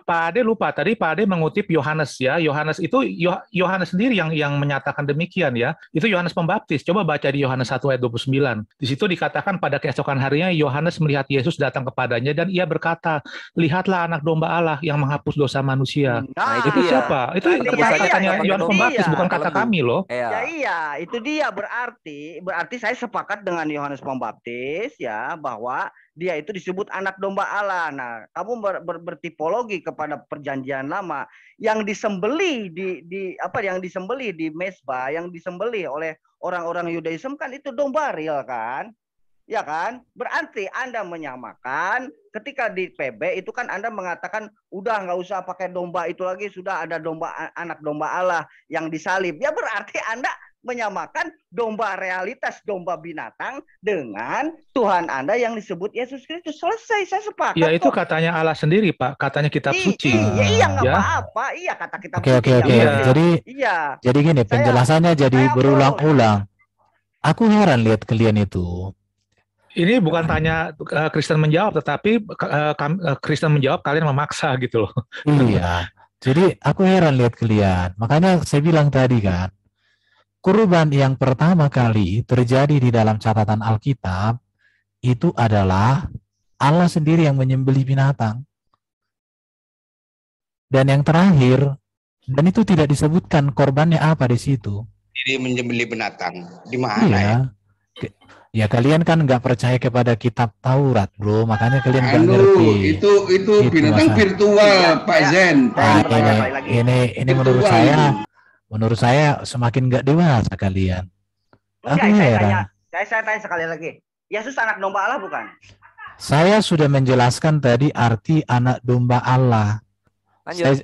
Pak Ade lupa tadi Pak Ade mengutip Yohanes ya. Yohanes itu Yohanes sendiri yang menyatakan demikian ya. Itu Yohanes Pembaptis. Coba baca di Yohanes 1 ayat 29. Di situ dikatakan pada keesokan harinya Yohanes melihat Yesus datang kepadanya dan ia berkata, "Lihatlah anak domba Allah yang menghapus dosa manusia." Nah, Itu siapa? Itu katanya Yohanes Pembaptis, bukan kata kami loh. Ya iya, itu dia berarti saya sepakat dengan Yohanes Pembaptis ya bahwa dia itu disebut anak domba Allah. Nah, kamu bertipologi kepada perjanjian lama yang disembelih yang disembelih di mezbah, yang disembelih oleh orang-orang Yudaism kan itu domba real kan? Ya kan? Berarti Anda menyamakan ketika di PB itu kan Anda mengatakan udah nggak usah pakai domba itu lagi, sudah ada anak domba Allah yang disalib. Ya berarti Anda menyamakan domba realitas, domba binatang dengan Tuhan Anda yang disebut Yesus Kristus. Selesai, saya sepakat. Ya itu katanya Allah sendiri Pak, katanya kitab suci. Iya nggak apa-apa, iya kata kitab suci. Oke. Jadi gini, penjelasannya jadi berulang-ulang. Aku heran lihat kalian itu. Ini bukan tanya Kristen menjawab, tetapi Kristen menjawab kalian memaksa gitu loh. Iya. Jadi aku heran lihat kalian. Makanya saya bilang tadi kan, kurban yang pertama kali terjadi di dalam catatan Alkitab itu adalah Allah sendiri yang menyembelih binatang. Dan yang terakhir, dan itu tidak disebutkan korbannya apa di situ. Jadi menyembelih binatang di mana ya? Ya kalian kan nggak percaya kepada kitab Taurat, bro. Makanya kalian nggak ngerti. Itu binatang virtual, Pak Zen. Ini menurut saya semakin nggak dewasa kalian. Saya tanya sekali lagi. Yesus anak domba Allah bukan? Saya sudah menjelaskan tadi arti anak domba Allah.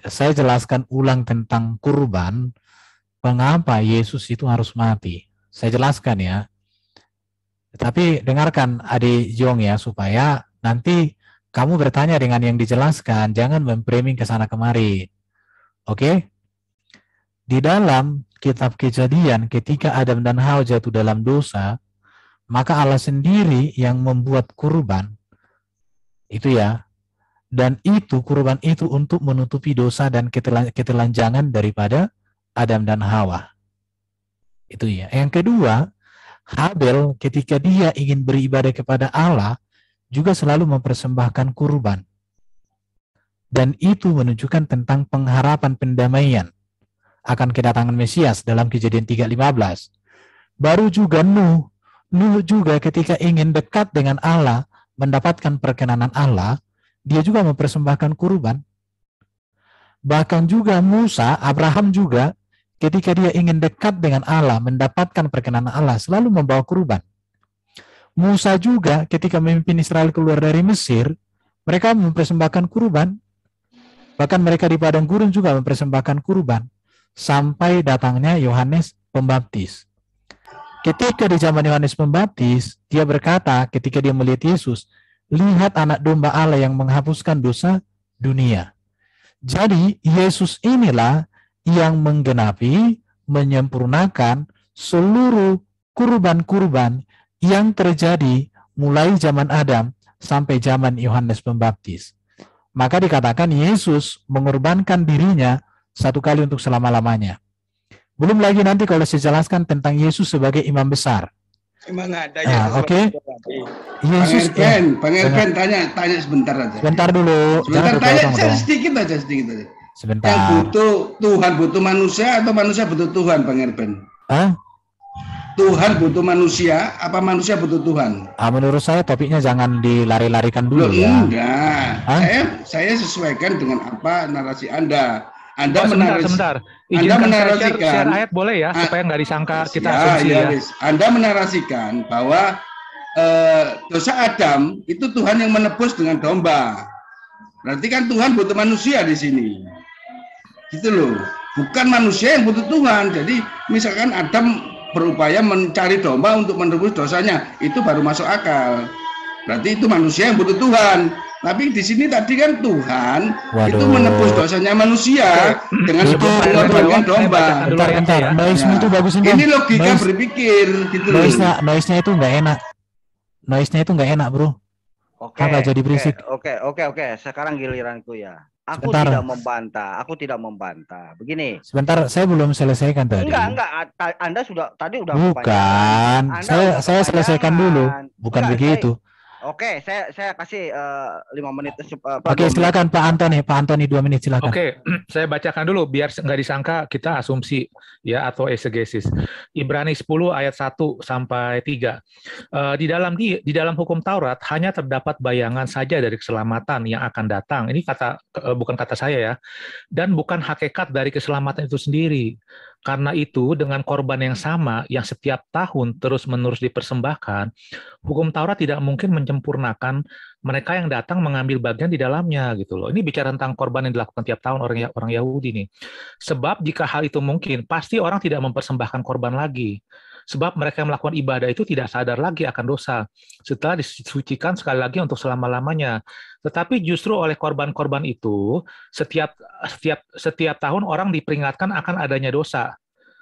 Saya jelaskan ulang tentang kurban. Mengapa Yesus itu harus mati? Saya jelaskan ya. Tapi dengarkan adik Jong ya, supaya nanti kamu bertanya dengan yang dijelaskan, jangan memframing ke sana kemari. Oke? Di dalam kitab Kejadian, ketika Adam dan Hawa jatuh dalam dosa, maka Allah sendiri yang membuat kurban. Itu ya. Dan itu kurban itu untuk menutupi dosa dan ketelanjangan daripada Adam dan Hawa. Itu ya. Yang kedua, Habel ketika dia ingin beribadah kepada Allah juga selalu mempersembahkan kurban. Dan itu menunjukkan tentang pengharapan pendamaian akan kedatangan Mesias dalam Kejadian 3:15. Baru juga Nuh juga ketika ingin dekat dengan Allah, mendapatkan perkenanan Allah, dia juga mempersembahkan kurban. Bahkan juga Musa, Abraham juga ketika dia ingin dekat dengan Allah, mendapatkan perkenanan Allah, selalu membawa kurban. Musa juga ketika memimpin Israel keluar dari Mesir, mereka mempersembahkan kurban. Bahkan mereka di padang gurun juga mempersembahkan kurban. Sampai datangnya Yohanes Pembaptis. Ketika di zaman Yohanes Pembaptis, dia berkata ketika dia melihat Yesus, lihat anak domba Allah yang menghapuskan dosa dunia. Jadi Yesus inilah yang menggenapi, menyempurnakan seluruh kurban-kurban yang terjadi mulai zaman Adam sampai zaman Yohanes Pembaptis. Maka dikatakan Yesus mengorbankan dirinya satu kali untuk selama-lamanya. Belum lagi nanti kalau saya jelaskan tentang Yesus sebagai imam besar. Emang ada ya? Oke. Yesus Bang Erben tanya sebentar aja. Sebentar dulu. Sebentar tanya sedikit aja. Sebentar. Yang Tuhan butuh manusia atau manusia butuh Tuhan, Bang Erben? Tuhan butuh manusia, apa manusia butuh Tuhan? Menurut saya topiknya jangan dilari-larikan dulu ya. Enggak. Saya sesuaikan dengan apa narasi Anda. Sebentar. Anda menarasikan share ayat boleh ya, supaya nggak disangka kita asumsi ya. Anda menarasikan bahwa dosa Adam itu Tuhan yang menebus dengan domba. Berarti kan Tuhan butuh manusia di sini. Gitu loh. Bukan manusia yang butuh Tuhan. Jadi misalkan Adam berupaya mencari domba untuk menebus dosanya, itu baru masuk akal. Berarti itu manusia yang butuh Tuhan. Tapi di sini tadi kan Tuhan itu menebus dosanya manusia dengan mengorbankan domba. Bentar. Noise-nya itu bagus ini. Ini logika berpikir gitu loh. Noise-nya itu nggak enak. Noise-nya itu nggak enak, bro. Apa jadi berisik? Oke. Sekarang giliranku ya. Aku Sebentar. tidak membantah. Aku tidak membantah. Begini. Sebentar, saya belum selesaikan tadi. Enggak. Anda sudah tadi udah Bukan. kepanjangan. Anda udah Saya selesaikan dulu. Bukan Enggak, begitu. Oke, saya kasih 5 menit. Oke, silakan Pak Antoni. Pak Antoni 2 menit silakan. Oke, saya bacakan dulu biar nggak disangka kita asumsi ya atau eksegesis. Ibrani 10 ayat 1 sampai 3. Di dalam hukum Taurat hanya terdapat bayangan saja dari keselamatan yang akan datang. Ini bukan kata saya ya. Dan bukan hakikat dari keselamatan itu sendiri. Karena itu, dengan korban yang sama yang setiap tahun terus-menerus dipersembahkan, hukum Taurat tidak mungkin menyempurnakan mereka yang datang mengambil bagian di dalamnya gitu loh. Ini bicara tentang korban yang dilakukan tiap tahun orang Yahudi nih. Sebab jika hal itu mungkin, pasti orang tidak mempersembahkan korban lagi. Sebab mereka yang melakukan ibadah itu tidak sadar lagi akan dosa setelah disucikan sekali lagi untuk selama-lamanya. Tetapi justru oleh korban-korban itu, setiap tahun orang diperingatkan akan adanya dosa.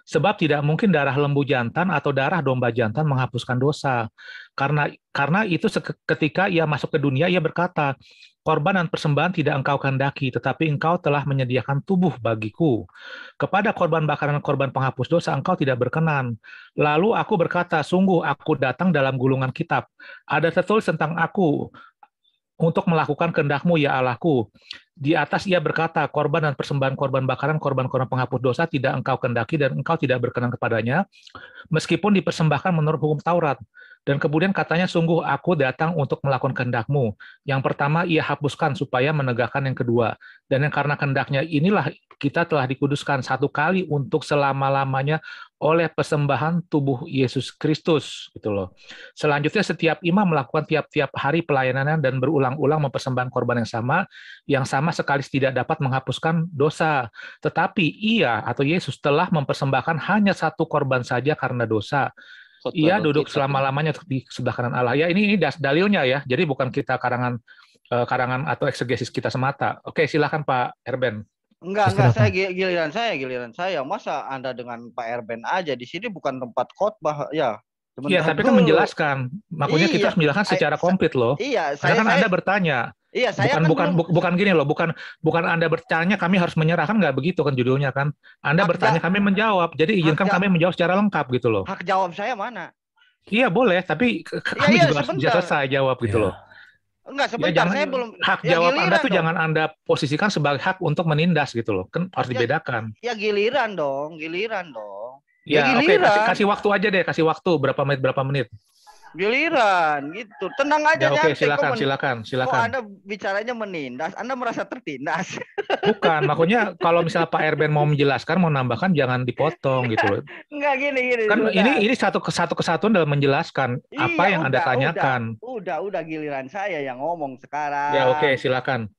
Sebab tidak mungkin darah lembu jantan atau darah domba jantan menghapuskan dosa. Karena itu ketika ia masuk ke dunia, ia berkata, korban dan persembahan tidak engkau kehendaki, tetapi engkau telah menyediakan tubuh bagiku. Kepada korban bakaran dan korban penghapus dosa engkau tidak berkenan. Lalu aku berkata, sungguh aku datang dalam gulungan kitab. Ada tertulis tentang aku, untuk melakukan kehendak-Mu ya Allahku. Di atas ia berkata, korban dan persembahan korban bakaran, korban-korban penghapus dosa tidak engkau kehendaki dan engkau tidak berkenan kepadanya, meskipun dipersembahkan menurut hukum Taurat. Dan kemudian katanya, sungguh aku datang untuk melakukan kehendak-Mu. Yang pertama ia hapuskan supaya menegakkan yang kedua. Dan yang karena kehendaknya inilah kita telah dikuduskan satu kali untuk selama-lamanya oleh persembahan tubuh Yesus Kristus gitu loh. Selanjutnya setiap imam melakukan tiap-tiap hari pelayanannya dan berulang-ulang mempersembahkan korban yang sama sekali tidak dapat menghapuskan dosa. Tetapi ia atau Yesus telah mempersembahkan hanya satu korban saja karena dosa. Ia duduk selama-lamanya di sebelah kanan Allah. Ya ini dalilnya ya. Jadi bukan kita karangan atau eksegesis kita semata. Oke, silakan Pak Erben. Enggak, giliran saya. Masa Anda dengan Pak Erben aja, di sini bukan tempat khotbah ya. Iya, tapi kan menjelaskan. Makanya kita harus menjelaskan secara komplit loh. Iya, Anda bertanya. Iya, saya bukan gini loh, bukan Anda bertanya kami harus menyerahkan, nggak begitu kan judulnya kan. Anda bertanya kami menjawab. Jadi izinkan kami menjawab secara lengkap gitu loh. Hak jawab saya mana? Iya, boleh, tapi kami juga harus selesai jawab gitu loh. Enggak, sebentar, saya belum. Hak jawab Anda tuh jangan Anda posisikan sebagai hak untuk menindas gitu loh. Kan harus dibedakan. Ya giliran dong. Ya, oke, kasih waktu aja deh, kasih waktu berapa menit. Giliran gitu. Tenang aja ya. Oke, silakan. Kok Anda bicaranya menindas? Anda merasa tertindas? Bukan, makanya kalau misalnya Pak Erben mau menjelaskan, mau nambahkan jangan dipotong gitu loh. Enggak gini. Kan ini satu kesatuan dalam menjelaskan apa yang Anda tanyakan. Udah giliran saya yang ngomong sekarang. Ya, oke, silakan.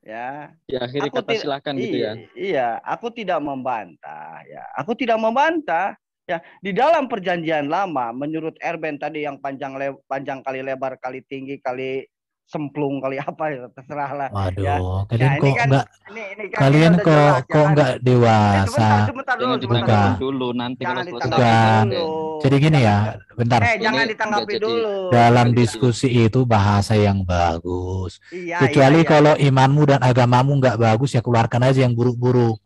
Ya. Di akhir kata silakan gitu ya. Iya, aku tidak membantah ya. Aku tidak membantah. Ya, di dalam perjanjian lama, menurut Erben tadi yang panjang kali lebar kali tinggi kali semplung kali apa ya terserah lah. Waduh, ya. Kalian kok enggak? Kalian kok enggak dewasa? Sebentar dulu nanti kalau selesai. Jadi gini ya, bentar. Jangan ditanggapi dulu. Dalam diskusi itu bahasa yang bagus. Iya. Kecuali kalau imanmu dan agamamu enggak bagus ya keluarkan aja yang buruk-buruk.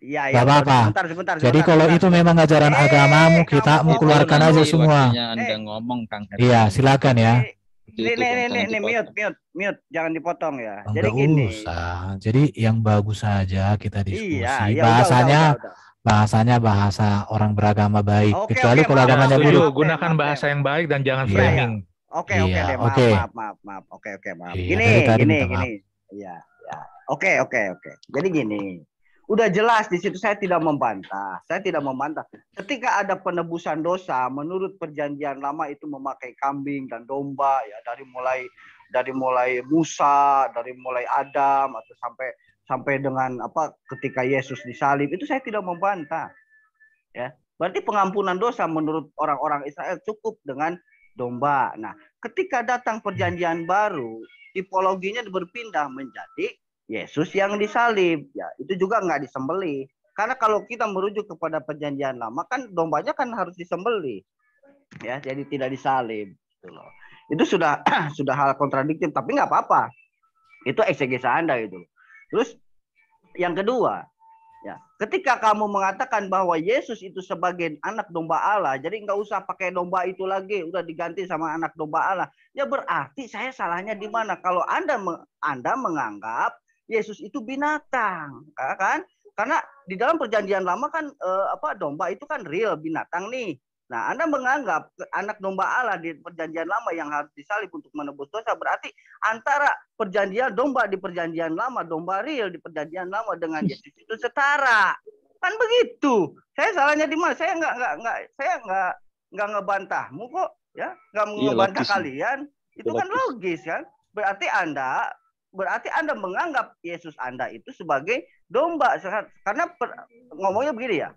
Iya, gak apa-apa. Sebentar. Jadi kalau itu memang ajaran agamamu, kita mau keluarkan aja semua. Anda ngomong, Kang. Iya, silakan ya. Ini mute, jangan dipotong ya. Jadi gini. Usah. Jadi yang bagus saja kita diskusi. Iya, bahasanya bahasa orang beragama baik. Kecuali kalau agamanya buruk. Gunakan bahasa yang baik dan jangan framing. Oke, maaf. Oke, maaf. Gini. Iya. Oke. Jadi gini. Udah jelas di situ saya tidak membantah. Ketika ada penebusan dosa, menurut perjanjian lama itu memakai kambing dan domba ya dari mulai Musa, dari mulai Adam atau sampai dengan ketika Yesus disalib itu saya tidak membantah. Ya. Berarti pengampunan dosa menurut orang-orang Israel cukup dengan domba. Nah, ketika datang perjanjian baru, tipologinya berpindah menjadi Yesus yang disalib, ya itu juga nggak disembelih. Karena kalau kita merujuk kepada perjanjian lama kan dombanya kan harus disembelih, ya jadi tidak disalib. Gitu loh. Itu sudah hal kontradiktif, tapi nggak apa-apa. Itu eksegesa Anda itu. Terus Yang kedua, ya, ketika kamu mengatakan bahwa Yesus itu sebagai anak domba Allah, jadi nggak usah pakai domba itu lagi, udah diganti sama anak domba Allah. Ya berarti saya salahnya di mana? Kalau Anda menganggap Yesus itu binatang, kan? Karena di dalam perjanjian lama kan domba itu kan real binatang nih. Nah, Anda menganggap anak domba Allah di perjanjian lama yang harus disalib untuk menebus dosa, berarti antara perjanjian domba di perjanjian lama, domba real di perjanjian lama dengan Yesus itu setara. Kan begitu. Saya salahnya di mana? Saya nggak ngebantahmu kok, ya. Nggak ngebantah kalian. Itu kan logis kan? Berarti Anda menganggap Yesus Anda itu sebagai domba. Karena ngomongnya begini ya.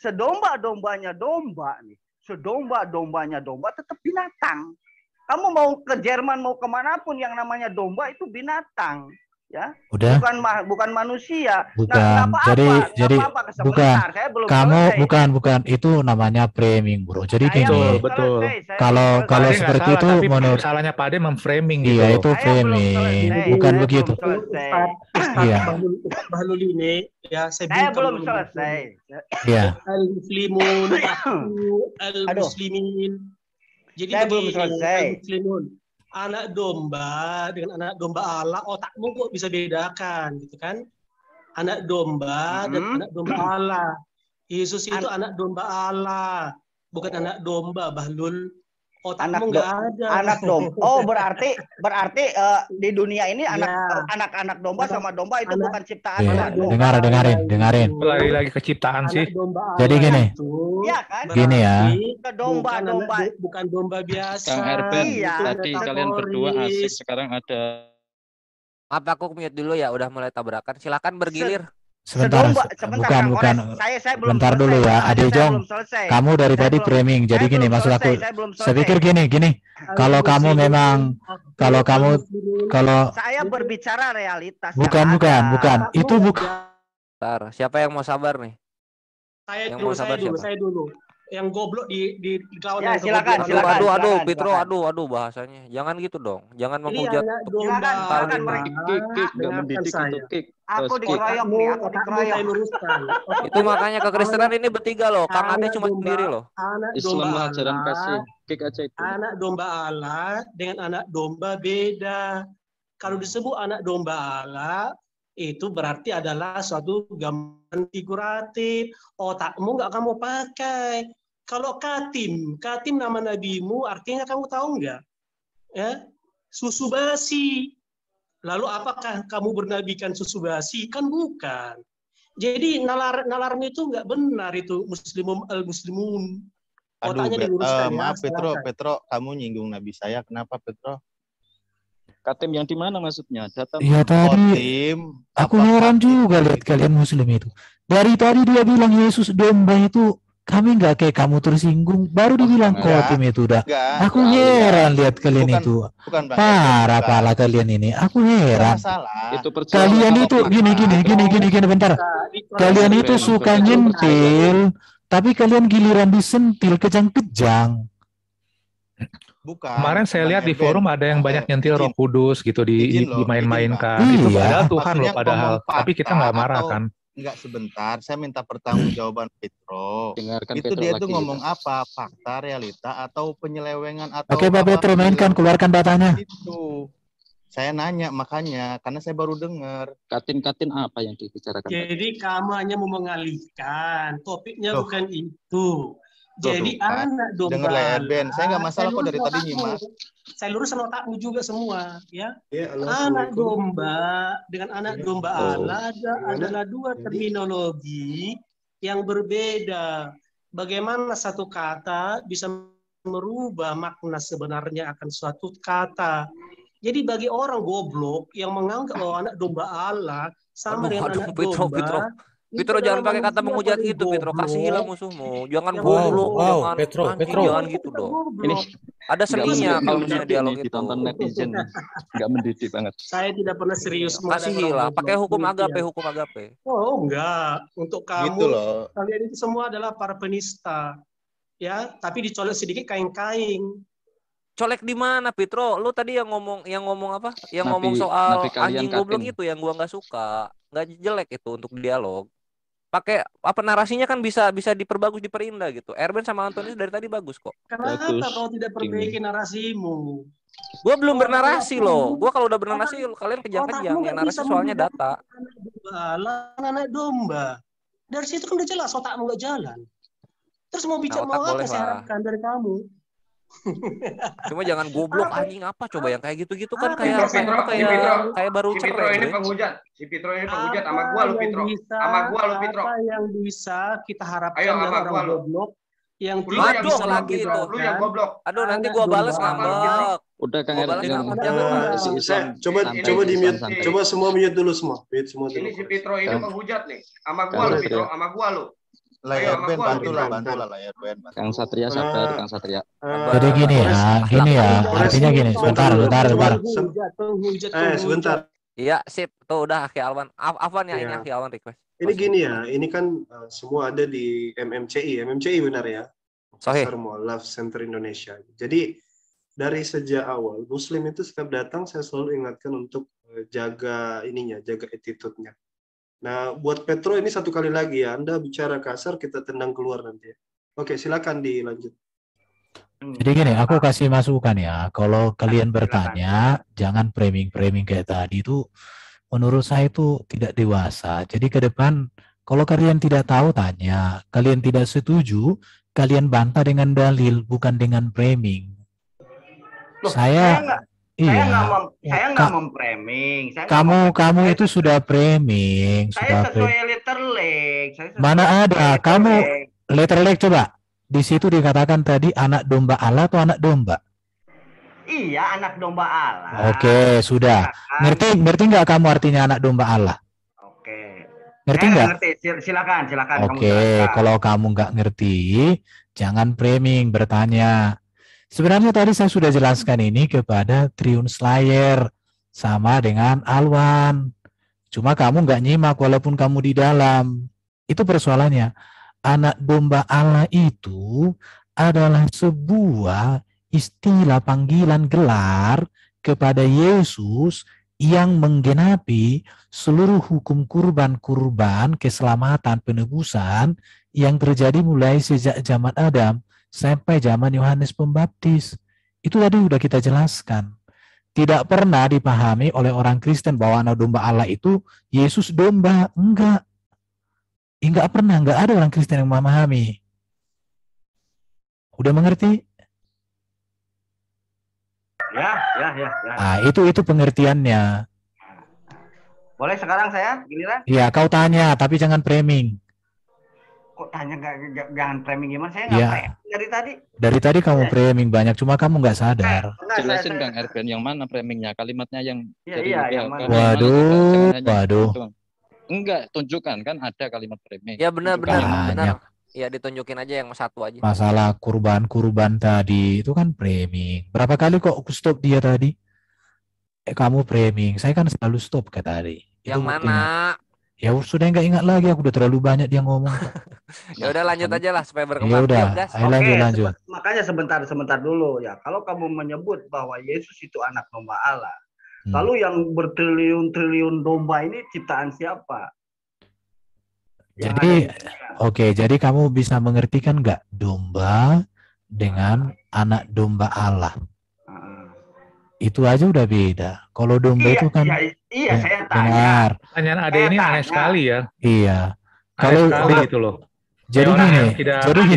Sedomba-dombanya domba nih, sedomba-dombanya domba tetap binatang. Kamu mau ke Jerman, mau kemanapun yang namanya domba itu binatang, ya. Udah. Bukan manusia. Bukan. Jadi bukan. Bukan. Itu namanya framing, bro. Jadi gini. Betul. Kalau seperti itu menurut salahnya Pak Ade memframing gitu. Iya, itu framing. Bukan begitu. Iya. Bahlul ini ya saya belum selesai. Iya. Al-muslimun, al-muslimin. Jadi saya belum selesai. Al-muslimun, anak domba dengan anak domba Allah, otakmu kok bisa bedakan gitu kan? Anak domba dan anak domba Allah. Yesus itu anak domba Allah, bukan anak domba, Bahlul. Otakmu nggak ada. Anak domba. Oh, berarti di dunia ini anak domba sama domba itu bukan ciptaan. Dengarin. Lagi ke ciptaan sih. Jadi gini. Iya kan? Gini ya. Domba. Bukan domba biasa. Kang Erben, tadi kalian berdua asik, sekarang ada. Maaf, aku mute dulu ya, udah mulai tabrakan. Silakan bergilir. Sebentar, bukan. Saya belum bentar dulu ya, Ade Jong. Kamu dari tadi framing. Jadi gini, maksud aku. Saya pikir gini. Kalau saya berbicara realitas. Bukan. Itu bukan. Bentar, siapa yang mau sabar nih? Saya dulu. Yang goblok di kawan ya, yang silakan. Aduh, Petro, aduh bahasanya. Jangan gitu dong. Jangan menghujat. Silakan. Nggak mendidik itu kick. Aku dikeroyok nih, aku dikeroyok. Itu makanya kekristenan ini bertiga loh. Kang Ade cuma sendiri loh. Islam ajaran kasih. Kick aja itu. Anak domba Allah dengan anak domba beda. Kalau disebut anak domba Allah, itu berarti adalah suatu gambaran figuratif. Otakmu nggak kamu pakai. Kalau katim nama nabimu artinya kamu tahu nggak? Ya, susu basi. Lalu apakah kamu bernabikan susu basi? Kan bukan. Jadi nalarmu itu nggak benar itu muslimun. Otaknya diluruskan. Maaf Petro, kamu nyinggung nabi saya. Kenapa Petro? Katim yang di mana maksudnya? Data Iya tadi. Aku heran juga lihat kalian muslim itu. Dari tadi dia bilang Yesus domba itu, kami nggak kayak kamu tersinggung. Baru dibilang khotim itu udah. Aku heran lihat kalian itu. Parah pala kalian ini. Aku heran. Kalian itu gini bentar. Kalian itu suka nyentil, tapi kalian giliran disentil kejang-kejang. Bukan. Kemarin saya lihat di forum ada yang banyak nyentil Roh Kudus gitu dimain-mainkan. Itu padahal Tuhan loh padahal. Tapi kita nggak marah kan? Enggak, sebentar. Saya minta pertanggungjawaban Petro. Dengarkan itu Petro dia lagi, tuh ngomong apa? Fakta, realita, atau penyelewengan atau? Oke, Pak Petro, mainkan, keluarkan datanya. Itu. Saya nanya makanya karena saya baru dengar. Katin apa yang dibicarakan? Jadi kamu hanya mau mengalihkan. Topiknya bukan itu. Jadi anak domba. Dengar lah Ben, saya nggak masalah kok dari tadi nyimak. Saya luruskan otakmu juga semua, ya. Anak domba dengan anak domba Allah adalah dua terminologi yang berbeda. Bagaimana satu kata bisa merubah makna sebenarnya akan suatu kata. Jadi bagi orang goblok yang menganggap bahwa anak domba Allah sama dengan anak domba. Petro jangan pakai kata menghujat gitu, Petro. Kasihilah musuhmu. Jangan goblok, jangan Petro. Jangan gitu dong. Ini ada seninya kalau misalnya dialog itu. Ditonton netizen, nggak mendidik banget. Saya tidak pernah serius. Kasihilah, pakai hukum agape. Oh enggak, untuk kamu, gitu loh. Kalian itu semua adalah para penista, ya. Tapi dicolek sedikit kain-kain. Colek di mana, Petro? Lu tadi yang ngomong apa? Yang ngomong soal anjing goblok itu yang gua nggak suka. nggak jelek itu untuk dialog. Pakai apa narasinya kan bisa diperbagus, diperindah gitu. Erben sama Antonius dari tadi bagus kok. Kenapa kau tidak perbaiki narasimu? Gue belum Oh, bernarasi loh. otakmu- Gue kalau udah bernarasi kalian kejang-kejang. otakmu Yang nggak narasi bisa soalnya membedakan data. anak domba. Dari situ kan udah jelas otakmu nggak jalan. Terus mau bicara otak mau apa boleh saya lah. harapkan dari kamu? Cuma jangan goblok anjing apa coba yang kayak gitu-gitu kan Apa kayak yang apa itu saya kayak harapkan? kayak baru Si Pitro cerai, ini Bre. penghujat. Si Pitro ini penghujat sama Apa gua lu yang Pitro. bisa, Sama gua lu Pitro. apa yang bisa kita harapkan Ayo, dari sama orang gua, lu. goblok yang Lu tidak yang Aduh, bisa lagi itu. Lu yang goblok. Aduh nanti anak gua balas domba. ngambek. Udah Kang Gua balas Erben. ngambek jangan Pak. Si Islam Coba santai, coba di mute, santai. coba semua mute dulu semua. Mute semua dulu. Ini si Pitro ini Kang. penghujat nih. Sama Kang gua lu Satria. Pitro, sama gua lu. Lah Ayo, sama Erben gua, bantulah, Pitro. bantulah lah Erben. Kang Satria sabar, Kang Satria. Jadi gini ya, artinya gini, sebentar. Penghujat. Sebentar. Iya, sip. Tuh udah Aki Alwan. Afwan ya ini Iya. Aki Alwan request. Ini gini ya, ini kan semua ada di MMCI. MMCI benar ya? Sahih. Pasar Mall Love Center Indonesia. Jadi dari sejak awal Muslim itu setiap datang saya selalu ingatkan untuk jaga ininya, jaga attitude-nya. Nah, buat Petro ini satu kali lagi ya, Anda bicara kasar kita tendang keluar nanti ya. Oke, silakan dilanjut. Jadi gini, aku kasih masukan ya. Kalau kalian bertanya, jangan framing-framing kayak tadi itu. Menurut saya itu tidak dewasa. Jadi ke depan, kalau kalian tidak tahu tanya, kalian tidak setuju, kalian bantah dengan dalil, bukan dengan framing. Saya nggak memframing. Kamu itu sudah framing, Saya sudah sesuai letterleg. Mana ada kamu letterleg coba. Di situ dikatakan tadi anak domba Allah atau anak domba? Iya, anak domba Allah. Oke, sudah. Ngerti nggak kamu artinya anak domba Allah? Oke. Ngerti nggak? Ngerti. Silakan. Oke, kalau kamu nggak ngerti, jangan framing, bertanya. Sebenarnya tadi saya sudah jelaskan ini kepada Triun Slayer sama dengan Alwan. Cuma kamu nggak nyimak walaupun kamu di dalam. Itu persoalannya. Anak domba Allah itu adalah sebuah istilah panggilan gelar kepada Yesus yang menggenapi seluruh hukum kurban-kurban keselamatan penebusan yang terjadi mulai sejak zaman Adam sampai zaman Yohanes Pembaptis. Itu tadi sudah kita jelaskan. Tidak pernah dipahami oleh orang Kristen bahwa anak domba Allah itu Yesus domba. Enggak. Enggak pernah. Enggak ada orang Kristen yang memahami. Udah mengerti? Ya. Nah, itu pengertiannya. Boleh sekarang saya giliran? Iya, kau tanya, tapi jangan framing. Kok tanya jangan framing gimana? Saya nggak Iya. framing dari tadi. Dari tadi kamu framing banyak, cuma kamu nggak sadar. Jelasin Kang Erben yang mana framingnya, kalimatnya yang Yang mana? Waduh. Enggak, tunjukkan kan ada kalimat framing. Ya benar. Banyak. Ya ditunjukin aja yang satu aja. Masalah kurban tadi itu kan framing. Berapa kali kok aku stop dia tadi? Kamu framing. Saya kan selalu stop kayak tadi. Yang mana? Ya sudah nggak ingat lagi. Aku udah terlalu banyak dia ngomong. Ya udah lanjut aja lah supaya Ya berkembang. udah, Gas. ayo lanjut. Makanya sebentar dulu ya. Kalau kamu menyebut bahwa Yesus itu anak domba Allah, lalu yang bertriliun-triliun domba ini ciptaan siapa? Jadi, oke, jadi kamu bisa mengertikan nggak domba dengan anak domba Allah? Itu aja udah beda. Kalau domba itu kan, iya, saya tanya. dengar. Pertanyaan Ade ini aneh sekali ya. Iya. Kalau Kalau gitu loh. jadi Orang gini,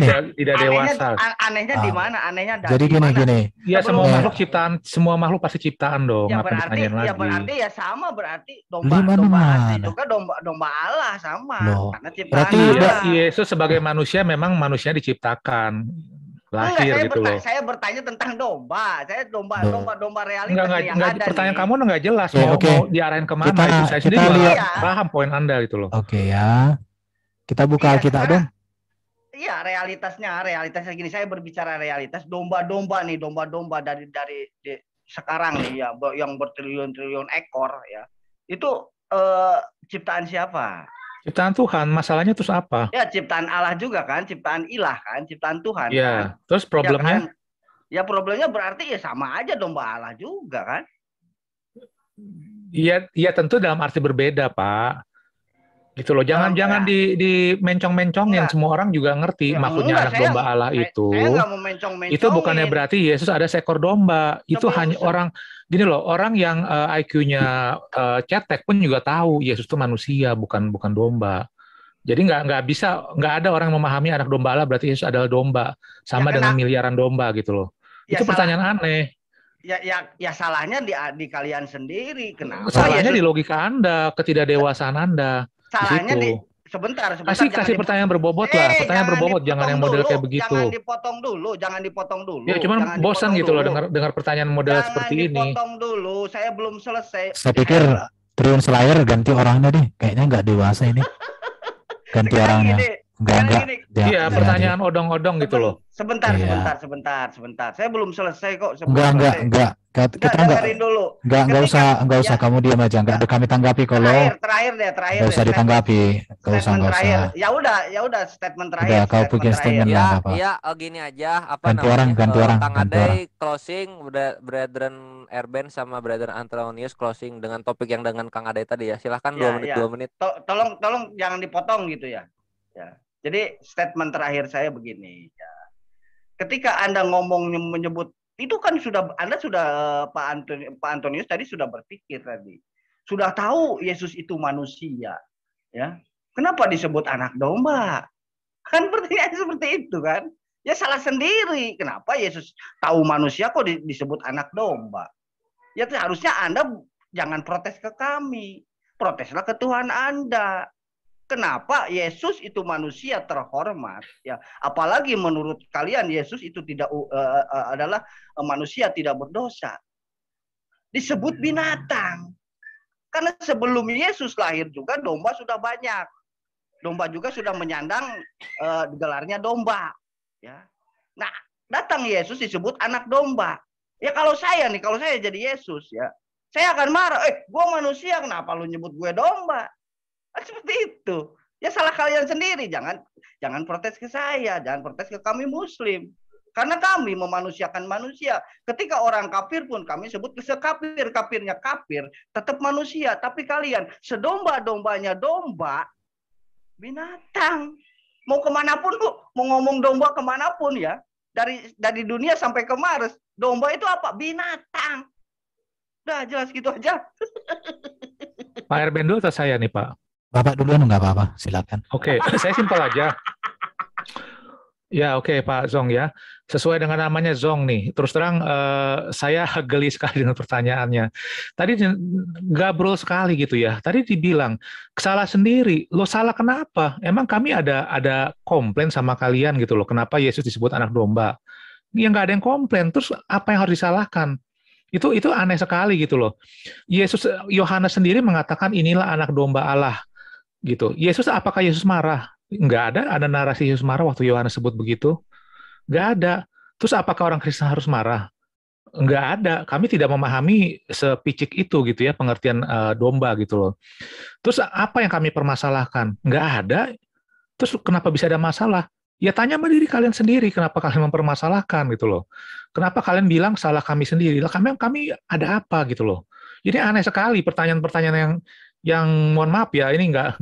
yang tidak dewasa. Anehnya di mana? Anehnya Jadi gini. Ya semua makhluk pasti ciptaan dong. Ya Apa berarti, ditanyain lagi? berarti ya sama berarti Di mana? domba asli juga domba Allah sama. Loh, Karena ciptaan berarti Allah. Yesus sebagai manusia memang manusia diciptakan. Lahir gitu loh. Saya bertanya tentang domba. Saya domba realitas yang Enggak, ada. pertanyaan kamu nggak jelas. Oke. Mau diarahin kemana? Itu saya sendiri nggak paham poin Anda gitu loh. Oke ya. Kita buka Alkitab dong. Iya, realitasnya gini. Saya berbicara realitas domba-domba nih, domba-domba dari sekarang nih ya, yang bertriliun-triliun ekor ya. Itu ciptaan siapa? Ciptaan Tuhan. Masalahnya terus apa? Ya, ciptaan Allah juga kan, ciptaan ilah kan, ciptaan Tuhan. Ya, kan? terus problemnya? Ya problemnya berarti ya sama aja domba Allah juga kan? Iya tentu dalam arti berbeda, Pak. Gitu loh, jangan di mencong-mencongin, Enggak. semua orang juga ngerti Ya, maksudnya enggak, anak domba Allah itu. Saya nggak mau mencong-mencongin. Itu bukannya berarti Yesus ada seekor domba. Itu hanya orang gini loh, orang yang IQ-nya cetek pun juga tahu Yesus itu manusia, bukan domba. Jadi nggak ada orang yang memahami anak domba Allah berarti Yesus adalah domba, sama dengan miliaran domba gitu loh. Ya, itu pertanyaan aneh. Ya salahnya di kalian sendiri. Kenapa? Salahnya di logika Anda, ketidakdewasaan Anda. Salahnya sebentar. Kasih pertanyaan berbobot lah, pertanyaan berbobot, jangan yang model kayak begitu. Jangan dipotong dulu. Ya cuman bosan gitu loh dengar pertanyaan model seperti ini. Jangan dipotong dulu, saya belum selesai. Saya pikir Triun Slayer ganti orangnya deh, kayaknya nggak dewasa ini. Ganti orangnya. Enggak. Iya, pertanyaan odong-odong gitu loh. Sebentar. Saya belum selesai kok. Enggak. Kita enggak usah kamu diam aja. Enggak ada kami tanggapi kalau. Terakhir. Enggak usah ditanggapi. Enggak usah. Ya udah statement terakhir. Udah, kau bikin statement ya, apa? Iya, gini aja ganti orang. Kang Adai closing, Brethren Erben sama Brethren Antronius closing dengan topik yang dengan Kang Adai tadi ya. Silahkan 2 menit. Tolong jangan dipotong gitu ya. Ya. Jadi statement terakhir saya begini ya. Ketika Anda menyebut itu kan Anda sudah Pak Antonius tadi sudah berpikir tadi. Sudah tahu Yesus itu manusia, ya. Kenapa disebut anak domba? Kan pertanyaan seperti itu kan? Ya salah sendiri. Kenapa Yesus tahu manusia kok disebut anak domba? Ya harusnya Anda jangan protes ke kami. Proteslah ke Tuhan Anda. Kenapa Yesus itu manusia terhormat, ya? Apalagi menurut kalian Yesus itu tidak adalah manusia tidak berdosa. Disebut binatang. Karena sebelum Yesus lahir juga domba sudah banyak. Domba juga sudah menyandang gelarnya domba, ya. Nah, datang Yesus disebut anak domba. Ya kalau saya jadi Yesus, ya, saya akan marah. Gue manusia, kenapa lu nyebut gue domba? Seperti itu. Ya salah kalian sendiri. Jangan protes ke saya, jangan protes ke kami Muslim. Karena kami memanusiakan manusia. Ketika orang kafir pun kami sebut sekafir-kafirnya kafir, tetap manusia. Tapi kalian sedomba-dombanya domba, binatang. Mau kemanapun mau ngomong domba kemanapun ya. Dari dunia sampai ke Mars, domba itu apa? Binatang. Udah jelas gitu aja. Pak Erben dulu atau saya nih Pak? Bapak duluan nggak apa-apa, silakan. Oke, saya simpel aja. Ya oke, Pak Zong ya. Sesuai dengan namanya Zong nih. Terus terang saya geli sekali dengan pertanyaannya. Tadi gabrol sekali gitu ya. Tadi dibilang salah sendiri. Lo salah kenapa? Emang kami ada komplain sama kalian gitu loh. Kenapa Yesus disebut anak domba? Ya nggak ada yang komplain. Terus apa yang harus disalahkan? Itu aneh sekali gitu loh. Yohanes sendiri mengatakan inilah anak domba Allah. Gitu. Apakah Yesus marah? Nggak ada narasi Yesus marah waktu Yohanes sebut begitu. Nggak ada. Terus apakah orang Kristen harus marah? Nggak ada. Kami tidak memahami sepicik itu gitu ya pengertian domba gitu loh. Terus apa yang kami permasalahkan? Nggak ada. Terus kenapa bisa ada masalah? Ya tanya sama diri kalian sendiri. Kenapa kalian mempermasalahkan gitu loh? Kenapa kalian bilang salah kami sendiri? Kami ada apa gitu loh? Jadi aneh sekali pertanyaan-pertanyaan yang mohon maaf ya, ini nggak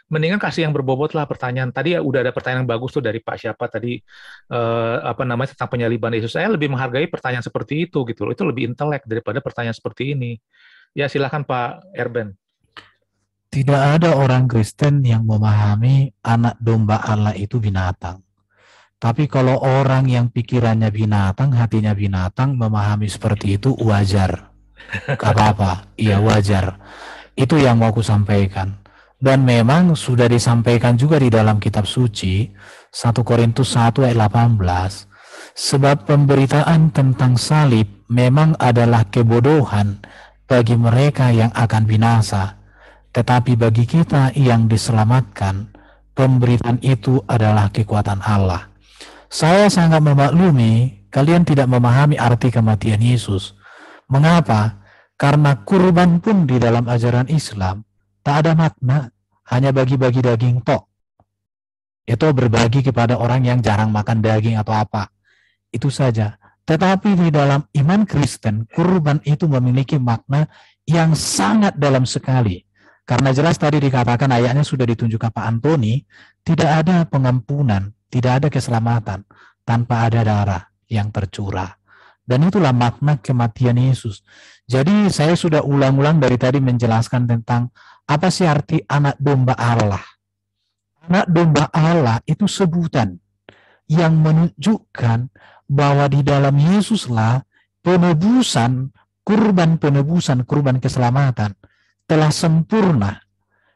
mendingan kasih yang berbobot lah pertanyaan. Tadi ya udah ada pertanyaan yang bagus tuh dari Pak siapa tadi tentang penyaliban Yesus. Saya lebih menghargai pertanyaan seperti itu gitu loh. Itu lebih intelek daripada pertanyaan seperti ini. Ya silakan Pak Erben. Tidak ada orang Kristen yang memahami anak domba Allah itu binatang. Tapi kalau orang yang pikirannya binatang, hatinya binatang, memahami seperti itu wajar. Gak apa-apa, iya wajar. Itu yang mau aku sampaikan. Dan memang sudah disampaikan juga di dalam kitab suci, 1 Korintus 1 ayat 18, sebab pemberitaan tentang salib memang adalah kebodohan bagi mereka yang akan binasa. Tetapi bagi kita yang diselamatkan, pemberitaan itu adalah kekuatan Allah. Saya sangat memaklumi kalian tidak memahami arti kematian Yesus. Mengapa? Karena kurban pun di dalam ajaran Islam tak ada makna, hanya bagi-bagi daging tok. Itu berbagi kepada orang yang jarang makan daging atau apa. Itu saja. Tetapi di dalam iman Kristen, kurban itu memiliki makna yang sangat dalam sekali. Karena jelas tadi dikatakan ayatnya sudah ditunjukkan Pak Antoni, tidak ada pengampunan, tidak ada keselamatan tanpa ada darah yang tercurah. Dan itulah makna kematian Yesus. Jadi saya sudah ulang-ulang dari tadi menjelaskan tentang apa sih arti anak domba Allah. Anak domba Allah itu sebutan yang menunjukkan bahwa di dalam Yesuslah penebusan, kurban keselamatan telah sempurna.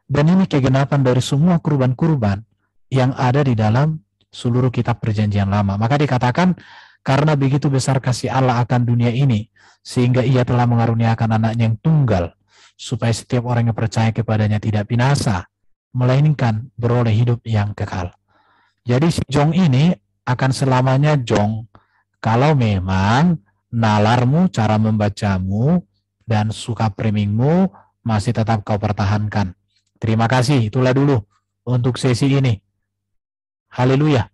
Dan ini kegenapan dari semua kurban-kurban yang ada di dalam seluruh kitab perjanjian lama. Maka dikatakan, karena begitu besar kasih Allah akan dunia ini, sehingga ia telah mengaruniakan anaknya yang tunggal, supaya setiap orang yang percaya kepadanya tidak binasa, melainkan beroleh hidup yang kekal. Jadi si jong ini akan selamanya jong, kalau memang nalarmu, cara membacamu, dan suka premingmu masih tetap kau pertahankan. Terima kasih, itulah dulu untuk sesi ini. Haleluya.